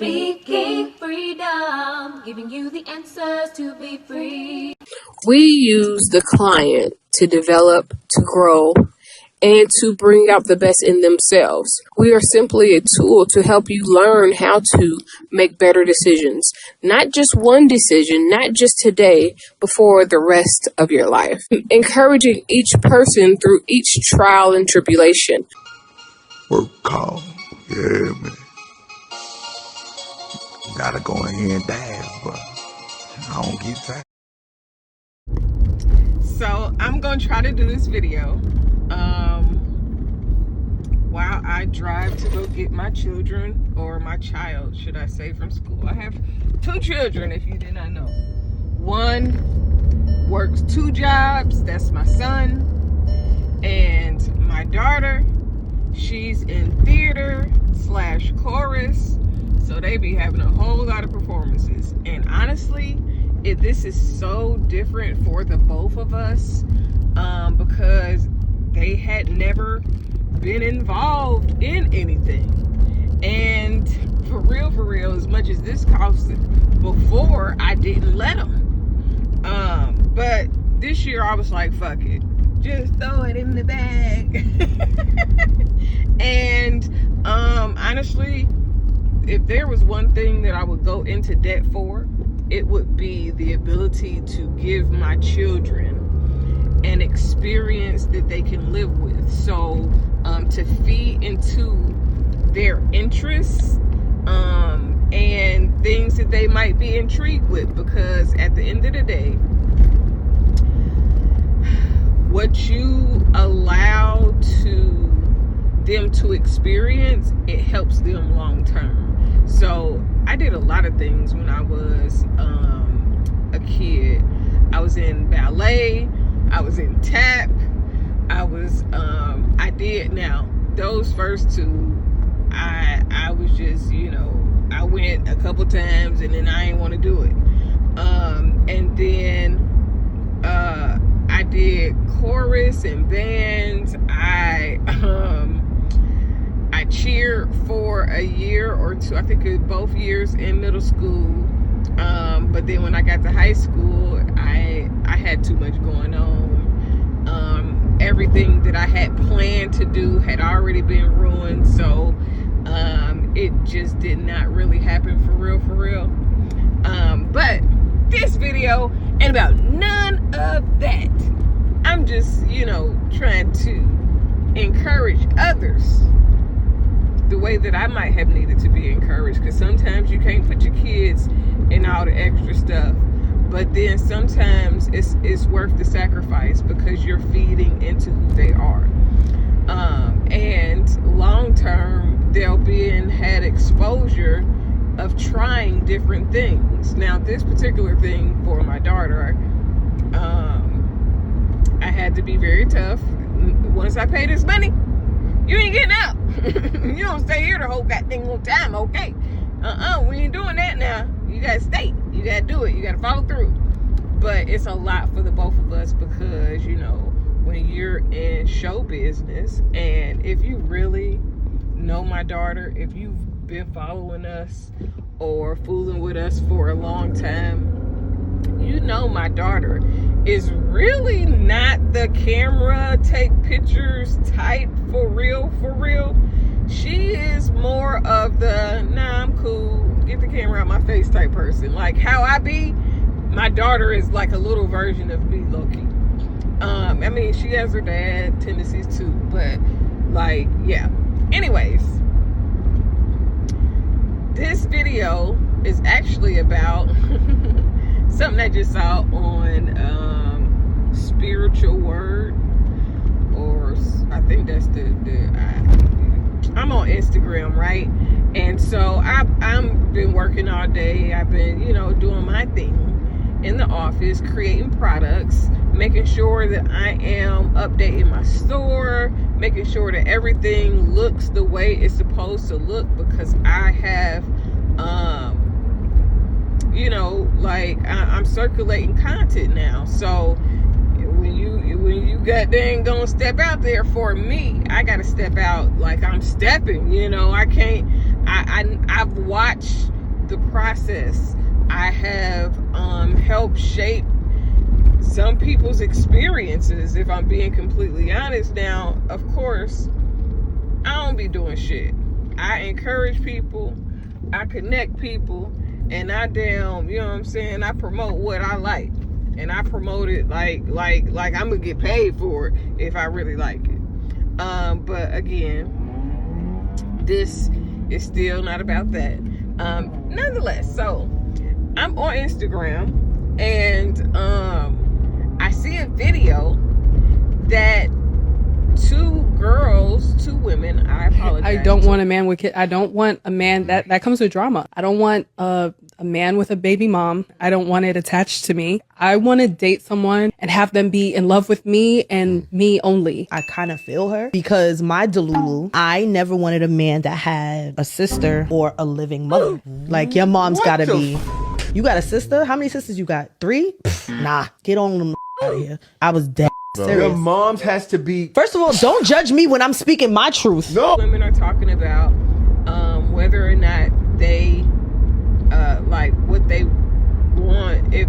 Speaking freedom, giving you the answers to be free. We use the client to develop, to grow, and to bring out the best in themselves. We are simply a tool to help you learn how to make better decisions. Not just one decision, not just today, but for the rest of your life. Encouraging each person through each trial and tribulation. Work call. Yeah, man. Gotta go in here and dance, but I don't get that. So I'm gonna try to do this video while I drive to go get my children, or my child, should I say, from school. I have 2 children, if you did not know. One works 2 jobs, that's my son, and my daughter, she's in theater/chorus, so they be having a whole lot of performances. And honestly, this is so different for the both of us, because they had never been involved in anything. And for real, as much as this costed before, I didn't let them. But this year I was like, fuck it, just throw it in the bag. And honestly, if there was one thing that I would go into debt for, it would be the ability to give my children an experience that they can live with. So to feed into their interests and things that they might be intrigued with, because at the end of the day, what you allow them to experience, it helps them long term. So I did a lot of things when I was a kid. I was in ballet, I was in tap, I did, now those first 2, I was just, I went a couple times and then I didn't want to do it. And then I did chorus and bands. I cheered for a year or 2, I think it was both years in middle school. But then when I got to high school, I had too much going on. Everything that I had planned to do had already been ruined, so it just did not really happen for real. But this video ain't about none of that. I'm just, trying to encourage others the way that I might have needed to be encouraged, because sometimes you can't put your kids in all the extra stuff, but then sometimes it's worth the sacrifice because you're feeding into who they are. And long term, they'll be had exposure of trying different things. Now, this particular thing for my daughter, I had to be very tough. Once I pay this money, you ain't getting out. You don't stay here the whole goddamn time, okay? We ain't doing that now. You gotta stay. You gotta do it. You gotta follow through. But it's a lot for the both of us, because, when you're in show business, and if you really know my daughter, if you've been following us or fooling with us for a long time, my daughter is really not the camera, take pictures type for real. She is more of the, nah, I'm cool, get the camera out my face type person. Like how I be, my daughter is like a little version of me, low-key. I mean, she has her dad tendencies too, but like, yeah. Anyways, this video is actually about something I just saw on Spiritual Word, or I think that's I'm on Instagram, right? And so I've been working all day. I've been, doing my thing in the office, creating products, making sure that I am updating my store, making sure that everything looks the way it's supposed to look, because I have, I'm circulating content now. So when you goddamn gonna step out there, for me, I gotta step out like I'm stepping. I can't. I've watched the process. I have helped shape some people's experiences, if I'm being completely honest. Now, of course, I don't be doing shit. I encourage people, I connect people, and I damn, you know what I'm saying, I promote what I like. And I promote it like I'm gonna get paid for it if I really like it. But again, this is still not about that. Nonetheless, so I'm on Instagram, and I see a video that two women, I apologize. I don't want a man with kids. I don't want a man that comes with drama. I don't want a man with a baby mom. I don't want it attached to me. I want to date someone and have them be in love with me and me only. I kind of feel her because my Delulu, I never wanted a man that had a sister or a living mother. Like, your mom's gotta be. You got a sister? How many sisters you got? 3? Nah, get on them out of here. I was dead. Serious. Your mom's has to be. First of all, don't judge me when I'm speaking my truth. No. Women are talking about whether or not they like what they want. If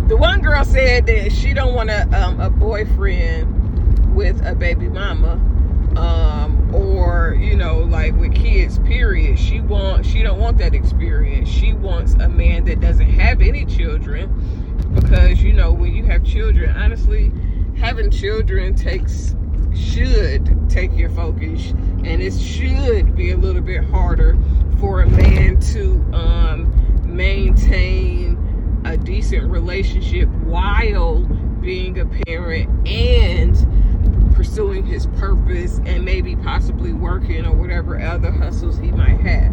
the one girl said that she don't want a boyfriend with a baby mama, or you know, like with kids, period. She don't want that experience. She wants a man that doesn't have any children, because you know, when you have children, honestly, having children should take your focus, and it should be a little bit harder for a man to maintain a decent relationship while being a parent and pursuing his purpose and maybe possibly working or whatever other hustles he might have.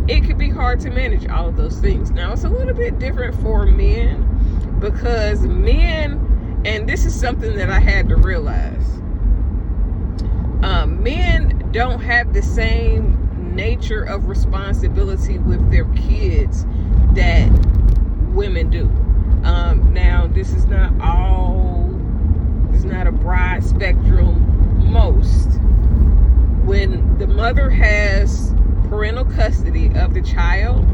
It could be hard to manage all of those things. Now, it's a little bit different for men, because men, and this is something that I had to realize, men don't have the same nature of responsibility with their kids that women do. Now, this is not a broad spectrum. Most, when the mother has parental custody of the child,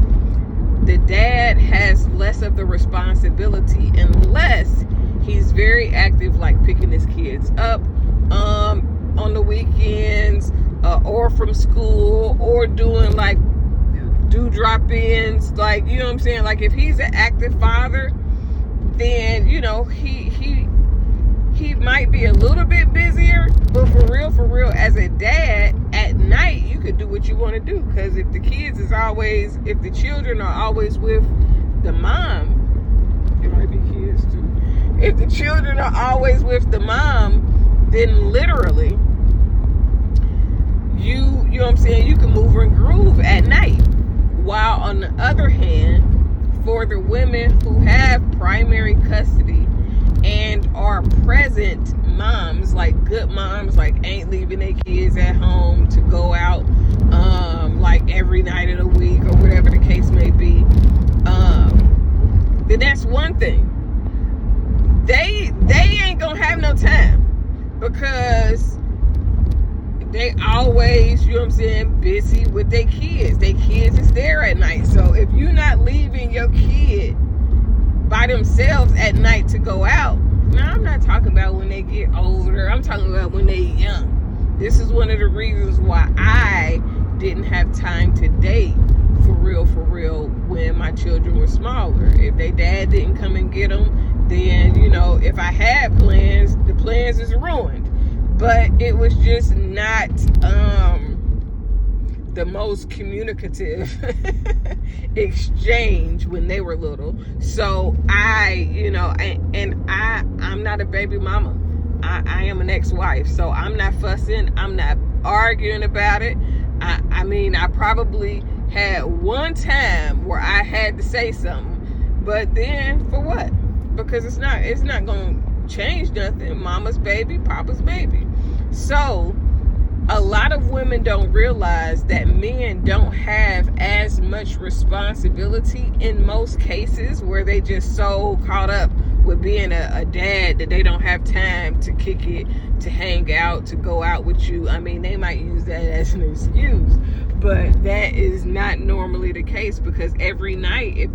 the dad has less of the responsibility, unless he's very active, like picking his kids up on the weekends, or from school, or doing like drop-ins, like, you know what I'm saying, like if he's an active father, then you know he might be a little bit busier, but for real, as a dad, at night you could do what you want to do, because if the children are always with the mom, it might be kids too. If the children are always with the mom, then literally you know what I'm saying, you can move and groove at night. While on the other hand, for the women who have primary custody and are present moms, like good moms, like ain't leaving their kids at home to go out like every night of the week or whatever the case may be, then that's one thing. They ain't gonna have no time, because they always, you know what I'm saying, busy with their kids. Their kids is there at night. So if you're not leaving your kid by themselves at night to go out, now I'm not talking about when they get older. I'm talking about when they're young. This is one of the reasons why I didn't have time to date for real when my children were smaller. If their dad didn't come and get them, then, you know, if I had plans, the plans is ruined. But it was just not the most communicative exchange when they were little. So I'm not a baby mama. I am an ex-wife. So I'm not fussing. I'm not arguing about it. I mean, I probably had one time where I had to say something, but then for what? Because it's not going to change nothing. Mama's baby, papa's baby. So a lot of women don't realize that men don't have as much responsibility in most cases, where they just so caught up with being a dad that they don't have time to kick it, to hang out, to go out with you. I mean, they might use that as an excuse, but that is not normally necessarily the case, because every night if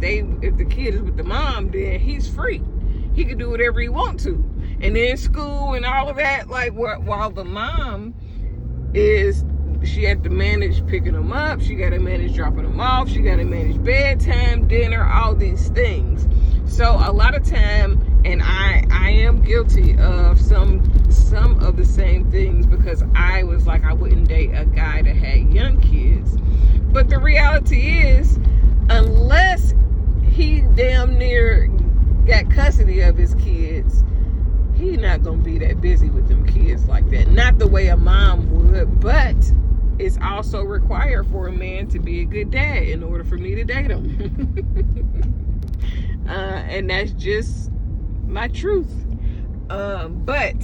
the kid is with the mom, then he's free. He can do whatever he wants to. And then school and all of that, like while the mom she had to manage picking them up, she got to manage dropping them off, she got to manage bedtime, dinner, all these things. So a lot of time, and I am guilty of some of the same things, because I was like, I wouldn't date a guy that had young kids. But the reality is, unless he damn near got custody of his kids, he not gonna be that busy with them kids like that. Not the way a mom would, but it's also required for a man to be a good dad in order for me to date him. And that's just my truth. But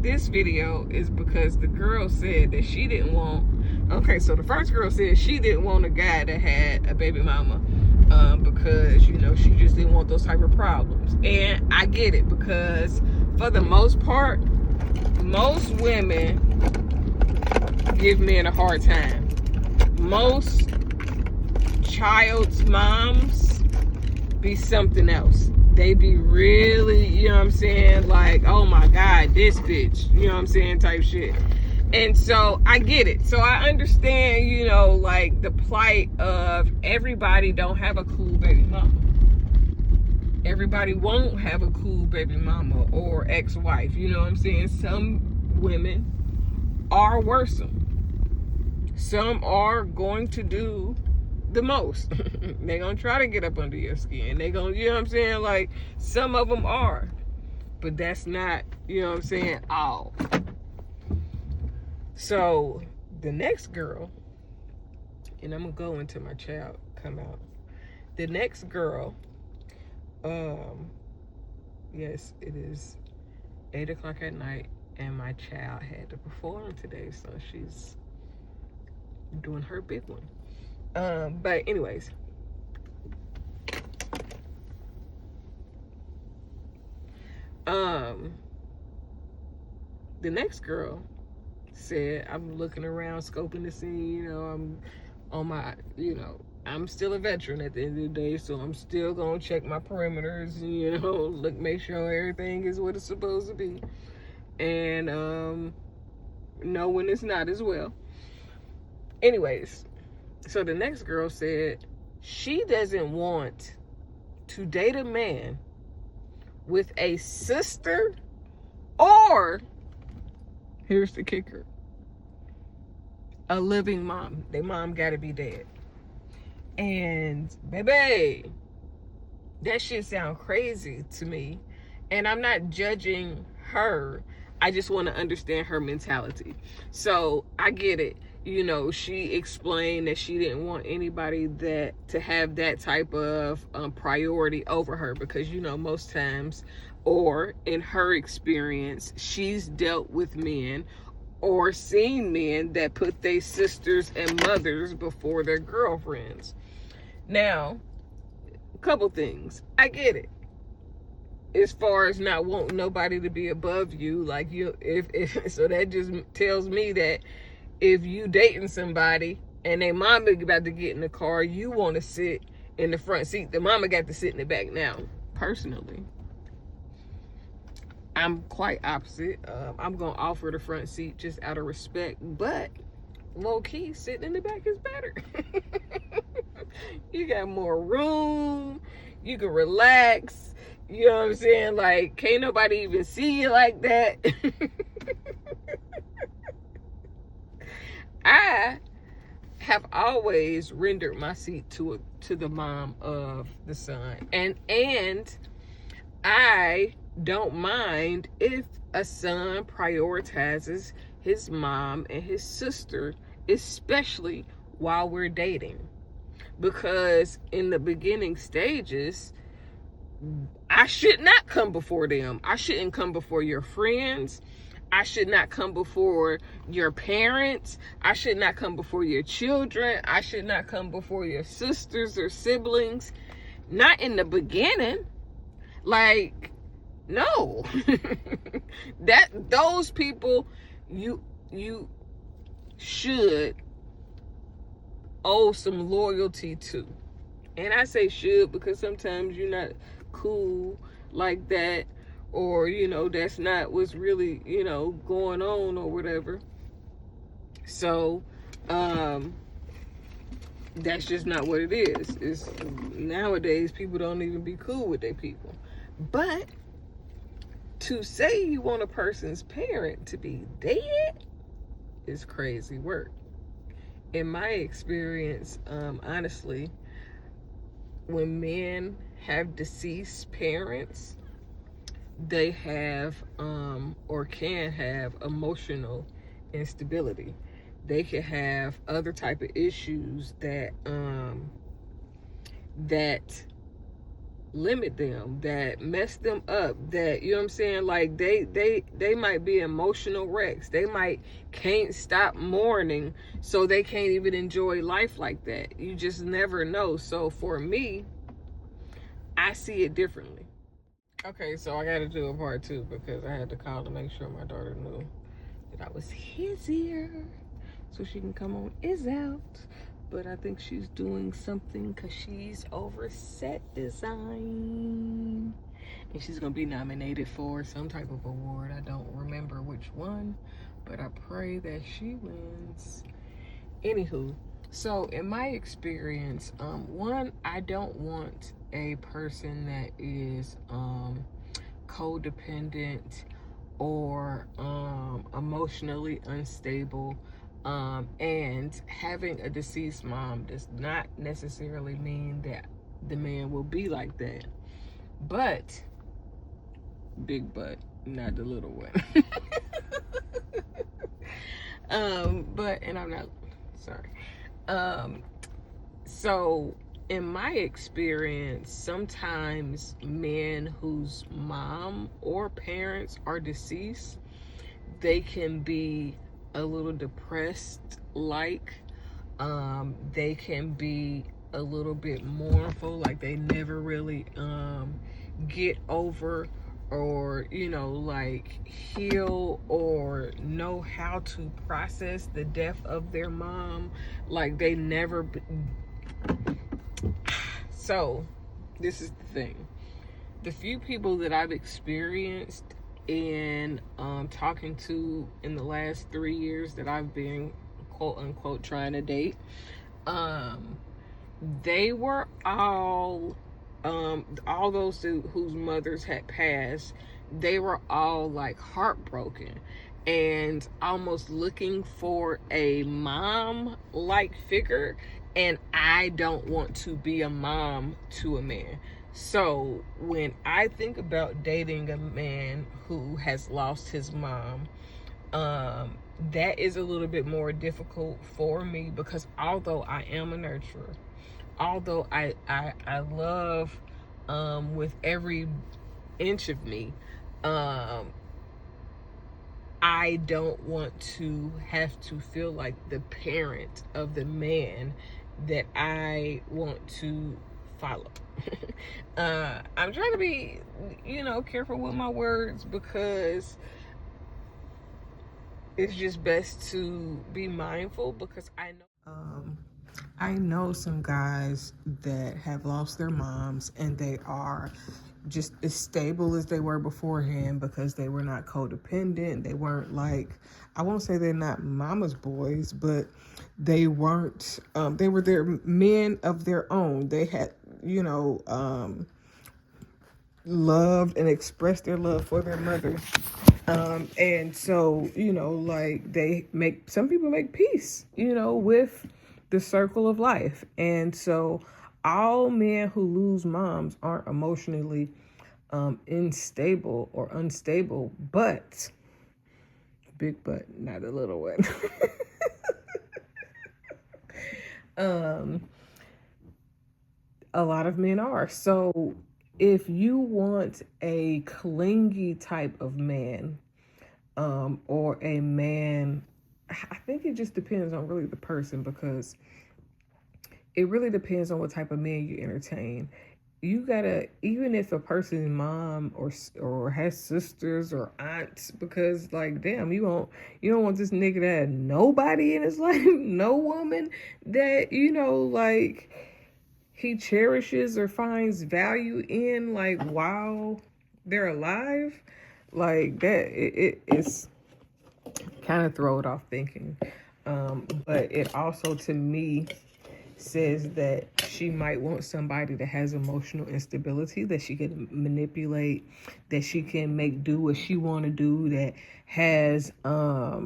this video is because the girl said that she didn't want, okay, so the first girl said she didn't want a guy that had a baby mama, because, you know, she just didn't want those type of problems. And I get it, because for the most part, most women give men a hard time. Most child's moms be something else. They be really, you know what I'm saying, like, oh my God, this bitch, you know what I'm saying, type shit. And so I get it. So I understand, you know, like the plight of everybody don't have a cool baby mama. Everybody won't have a cool baby mama or ex-wife, you know what I'm saying? Some women are worrisome. Some are going to do the most. They're gonna try to get up under your skin. They're gonna, you know what I'm saying, like some of them are, but that's not, you know what I'm saying, all. So the next girl, and I'm gonna go until my child come out. The next girl, yes, it is 8 o'clock at night, and my child had to perform today, so she's doing her big one. But anyways, the next girl said, I'm looking around, scoping the scene, you know, I'm on my, you know, I'm still a veteran at the end of the day, so I'm still gonna check my perimeters, and, you know, look, make sure everything is what it's supposed to be, and know when it's not as well. Anyways, so the next girl said she doesn't want to date a man with a sister, or, here's the kicker, a living mom. Their mom gotta be dead. And baby, that shit sound crazy to me. And I'm not judging her. I just want to understand her mentality. So I get it. You know, she explained that she didn't want anybody to have that type of priority over her, because, you know, most times, or in her experience, she's dealt with men or seen men that put their sisters and mothers before their girlfriends. Now, a couple things. I get it. As far as not wanting nobody to be above you, like you, if so that just tells me that if you dating somebody and they mama about to get in the car, you want to sit in the front seat. The mama got to sit in the back. Now, personally, I'm quite opposite. I'm gonna offer the front seat just out of respect, but low key, sitting in the back is better. You got more room. You can relax. You know what I'm saying? Like, can't nobody even see you like that. I have always rendered my seat to the mom of the son, and I don't mind if a son prioritizes his mom and his sister, especially while we're dating, because in the beginning stages, I should not come before them. I shouldn't come before your friends. I should not come before your parents. I should not come before your children. I should not come before your sisters or siblings. Not in the beginning. Like, no. Those people you should owe some loyalty to. And I say should because sometimes you're not cool like that, or, you know, that's not what's really, you know, going on or whatever. So, that's just not what it is. It's nowadays people don't even be cool with their people. But to say you want a person's parent to be dead is crazy work. In my experience, honestly, when men have deceased parents, they have or can have emotional instability. They can have other type of issues that that limit them, that mess them up, that, you know what I'm saying, like they might be emotional wrecks. They might can't stop mourning, so they can't even enjoy life like that. You just never know. So for me, I see it differently. Okay, so I got to do a part 2 because I had to call to make sure my daughter knew that I was his ear so she can come on Is Out. But I think she's doing something because she's over set design. And she's going to be nominated for some type of award. I don't remember which one, but I pray that she wins. Anywho, so in my experience, one, I don't want a person that is codependent or emotionally unstable. And having a deceased mom does not necessarily mean that the man will be like that. But, big butt, not the little one. But, and I'm not, sorry. So in my experience, sometimes men whose mom or parents are deceased, they can be a little depressed, like they can be a little bit mournful, like they never really get over or, you know, like heal or know how to process the death of their mom, like they never so this is the thing. The few people that I've experienced in talking to in the last 3 years that I've been quote unquote trying to date, they were all those whose mothers had passed, they were all like heartbroken and almost looking for a mom like figure, and I don't want to be a mom to a man. So when I think about dating a man who has lost his mom, that is a little bit more difficult for me, because although I am a nurturer, although I love with every inch of me, I don't want to have to feel like the parent of the man that I want to follow. I'm trying to be, you know, careful with my words, because it's just best to be mindful, because I know some guys that have lost their moms and they are just as stable as they were beforehand because they were not codependent. They weren't like, I won't say they're not mama's boys, but they weren't, they were their men of their own. They had, you know, loved and expressed their love for their mother. And so, you know, like some people make peace, you know, with the circle of life. And so all men who lose moms aren't emotionally unstable or unstable, but big butt, not a little one. A lot of men are. So if you want a clingy type of man, or a man, I think it just depends on really the person, because it really depends on what type of man you entertain. you gotta, even if a person's mom or has sisters or aunts, because like damn, you don't want this nigga to have nobody in his life, no woman that like he cherishes or finds value in, like while they're alive, like that. It's kind of throw it off thinking, but it also to me says that she might want somebody that has emotional instability, that she can manipulate, that she can make do what she want to do, that has a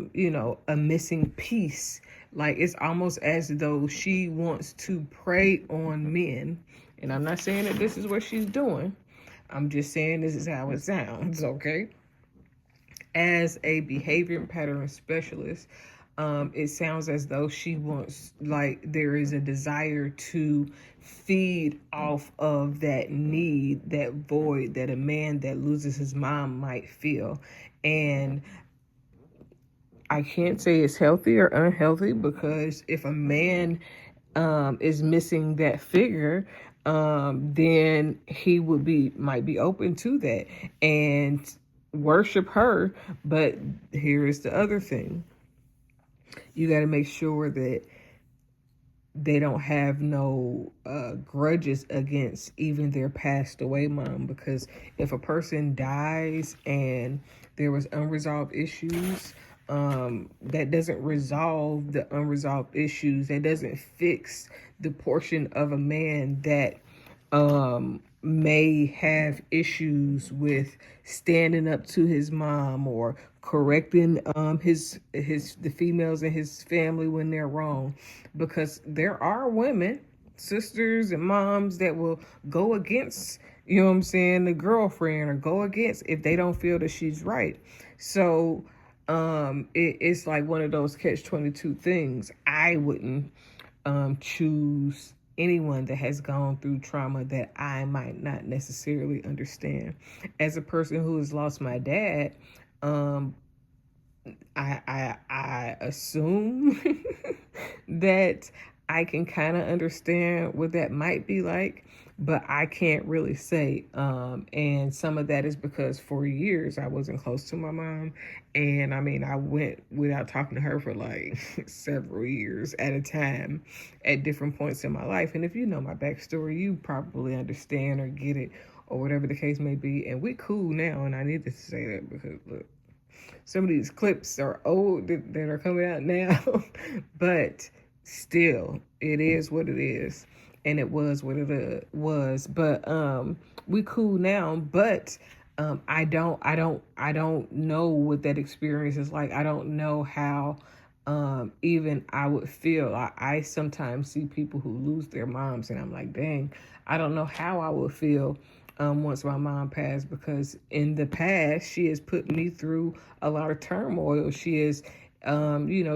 missing piece. Like it's almost as though she wants to prey on men. And I'm not saying that this is what she's doing, I'm just saying this is how it sounds, okay? As a behavior pattern specialist, it sounds as though she wants, like, there is a desire to feed off of that need, that void that a man that loses his mom might feel. And I can't say it's healthy or unhealthy, because if a man is missing that figure, then he might be open to that and worship her. But here is the other thing. You got to make sure that they don't have no grudges against even their passed away mom, because if a person dies and there was unresolved issues, that doesn't resolve the unresolved issues. That doesn't fix the portion of a man that may have issues with standing up to his mom or correcting the females in his family when they're wrong. Because there are women, sisters and moms, that will go against, the girlfriend, or go against if they don't feel that she's right. So it's like one of those catch-22 things. I wouldn't choose anyone that has gone through trauma that I might not necessarily understand. As a person who has lost my dad, I assume that I can kind of understand what that might be like, but I can't really say. And some of that is because for years I wasn't close to my mom. And I mean, I went without talking to her for like several years at a time at different points in my life. And if you know my backstory, you probably understand or get it, or whatever the case may be. And we cool now. And I need to say that because look, some of these clips are old that are coming out now, but still, it is what it is, and it was what it was. But we cool now. But I don't know what that experience is like. I don't know how even I would feel. I sometimes see people who lose their moms, and I'm like, dang, I don't know how I would feel once my mom passed, because in the past she has put me through a lot of turmoil. She has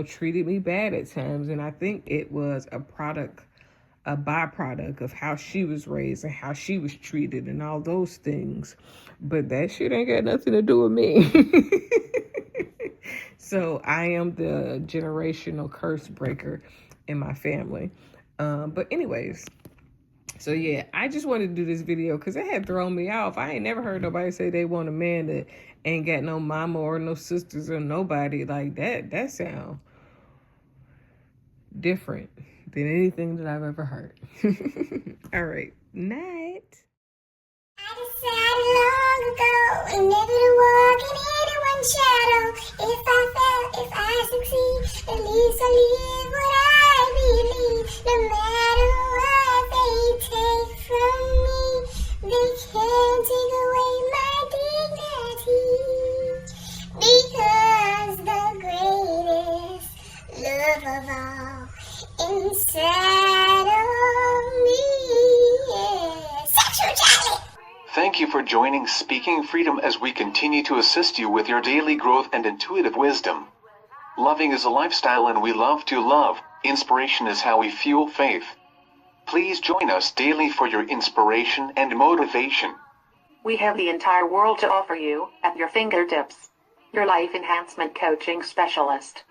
treated me bad at times, and I think it was a byproduct of how she was raised and how she was treated and all those things. But that shit ain't got nothing to do with me. So I am the generational curse breaker in my family. But anyways, so yeah, I just wanted to do this video because it had thrown me off. I ain't never heard nobody say they want a man that ain't got no mama or no sisters or nobody like that. That sound different than anything that I've ever heard. All right, night. I decided long ago never to walk in anyone's shadow. If I fail, if I succeed, at least I live what I believe. No matter what they take from me, they can't take away my dignity. Because the greatest love of all inside of me is sexuality. Thank you for joining Speaking Freedom as we continue to assist you with your daily growth and intuitive wisdom. Loving is a lifestyle and we love to love. Inspiration is how we fuel faith. Please join us daily for your inspiration and motivation. We have the entire world to offer you at your fingertips. Your life enhancement coaching specialist.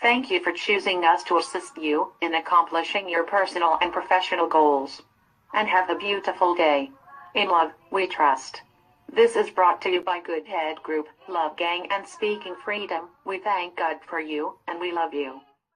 Thank you for choosing us to assist you in accomplishing your personal and professional goals. And have a beautiful day. In love, we trust. This is brought to you by Good Head Group, Love Gang, and Speaking Freedom. We thank God for you, and we love you.